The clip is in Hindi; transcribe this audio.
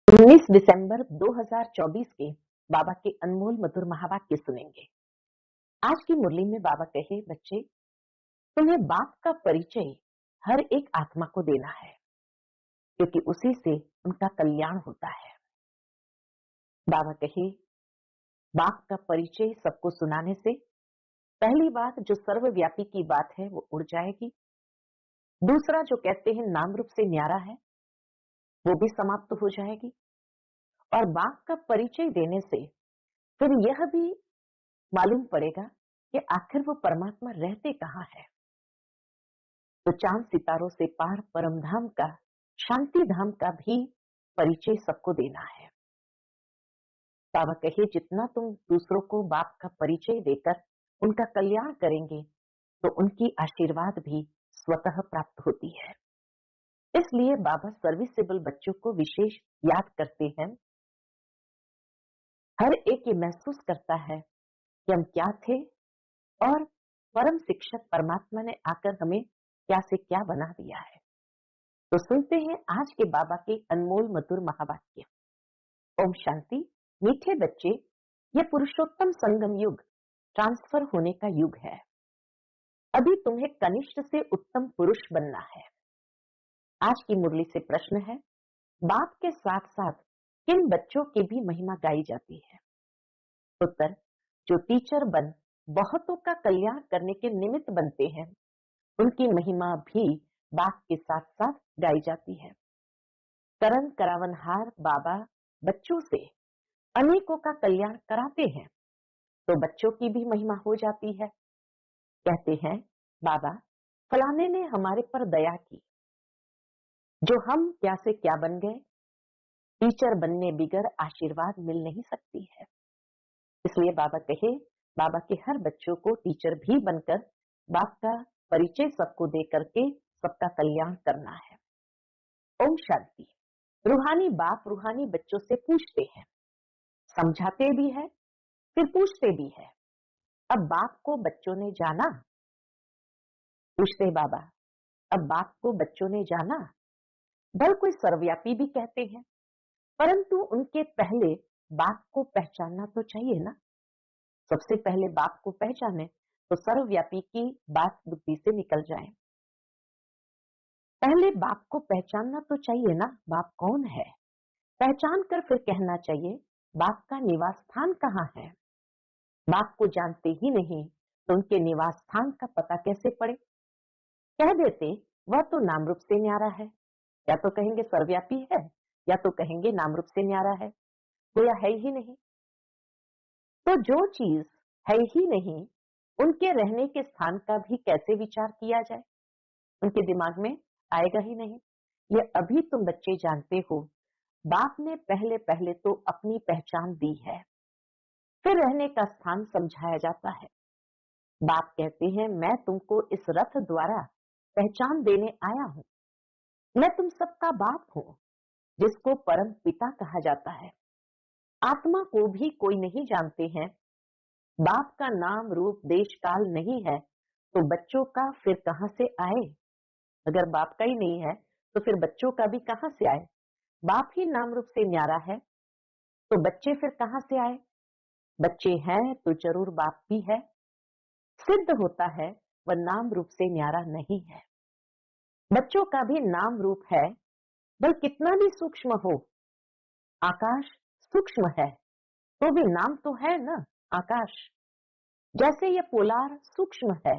19 दिसंबर 2024 के बाबा के अनमोल मधुर महावाक्य सुनेंगे। आज की मुरली में बाबा कहे, बच्चे, तुम्हें बाप का परिचय हर एक आत्मा को देना है, क्योंकि उसी से उनका कल्याण होता है। बाबा कहे, बाप का परिचय सबको सुनाने से पहली बात जो सर्वव्यापी की बात है वो उड़ जाएगी। दूसरा जो कहते हैं नाम रूप से न्यारा है, वो भी समाप्त हो जाएगी। और बाप का परिचय देने से फिर यह भी मालूम पड़ेगा कि आखिर वो परमात्मा रहते कहाँ है। तो चांद सितारों से पार परम धाम का, शांति धाम का भी परिचय सबको देना है। बाबा कहे, जितना तुम दूसरों को बाप का परिचय देकर उनका कल्याण करेंगे तो उनकी आशीर्वाद भी स्वतः प्राप्त होती है। इसलिए बाबा सर्विसेबल बच्चों को विशेष याद करते हैं। हर एक ये महसूस करता है कि हम क्या थे और परम शिक्षक परमात्मा ने आकर हमें क्या से क्या बना दिया है। तो सुनते हैं आज के बाबा के अनमोल मधुर महावाक्य। ओम शांति। मीठे बच्चे, यह पुरुषोत्तम संगम युग ट्रांसफर होने का युग है। अभी तुम्हें कनिष्ठ से उत्तम पुरुष बनना है। आज की मुरली से प्रश्न है, बाप के साथ साथ किन बच्चों की भी महिमा गाई जाती है? उत्तर, जो टीचर बन बहुतों का कल्याण करने के निमित्त बनते हैं, उनकी महिमा भी बाप के साथ साथ गाई जाती है। करन करावनहार बाबा बच्चों से अनेकों का कल्याण कराते हैं, तो बच्चों की भी महिमा हो जाती है। कहते हैं, बाबा फलाने ने हमारे पर दया की, जो हम क्या से क्या बन गए। टीचर बनने बिगर आशीर्वाद मिल नहीं सकती है। इसलिए बाबा कहे, बाबा के हर बच्चों को टीचर भी बनकर बाप का परिचय सबको दे करके सबका कल्याण करना है। ओम शांति। रूहानी बाप रूहानी बच्चों से पूछते हैं, समझाते भी है, फिर पूछते भी है। अब बाप को बच्चों ने जाना? पूछते बाबा, अब बाप को बच्चों ने जाना? भल कोई सर्वव्यापी भी कहते हैं, परंतु उनके पहले बाप को पहचानना तो चाहिए ना। सबसे पहले बाप को पहचाने तो सर्वव्यापी की बात बुद्धि से निकल जाए। पहले बाप को पहचानना तो चाहिए ना, बाप कौन है। पहचान कर फिर कहना चाहिए, बाप का निवास स्थान कहाँ है। बाप को जानते ही नहीं तो उनके निवास स्थान का पता कैसे पड़े। कह देते वह तो नाम रूप से न्यारा है, या तो कहेंगे सर्वव्यापी है, या तो कहेंगे नाम रूप से न्यारा है, गोया है ही नहीं। तो जो चीज है ही नहीं, उनके रहने के स्थान का भी कैसे विचार किया जाए, उनके दिमाग में आएगा ही नहीं। ये अभी तुम बच्चे जानते हो, बाप ने पहले पहले तो अपनी पहचान दी है, फिर रहने का स्थान समझाया जाता है। बाप कहते हैं, मैं तुमको इस रथ द्वारा पहचान देने आया हूं। मैं तुम सबका बाप हूं, जिसको परम पिता कहा जाता है। आत्मा को भी कोई नहीं जानते हैं। बाप का नाम रूप देश काल नहीं है तो बच्चों का फिर कहां से आए। अगर बाप का ही नहीं है तो फिर बच्चों का भी कहां से आए। बाप ही नाम रूप से न्यारा है तो बच्चे फिर कहां से आए। बच्चे हैं तो जरूर बाप भी है। सिद्ध होता है वह नाम रूप से न्यारा नहीं है। बच्चों का भी नाम रूप है, बल कितना भी सूक्ष्म हो। आकाश सूक्ष्म है तो भी नाम तो है ना, आकाश। जैसे ये पोलार सूक्ष्म है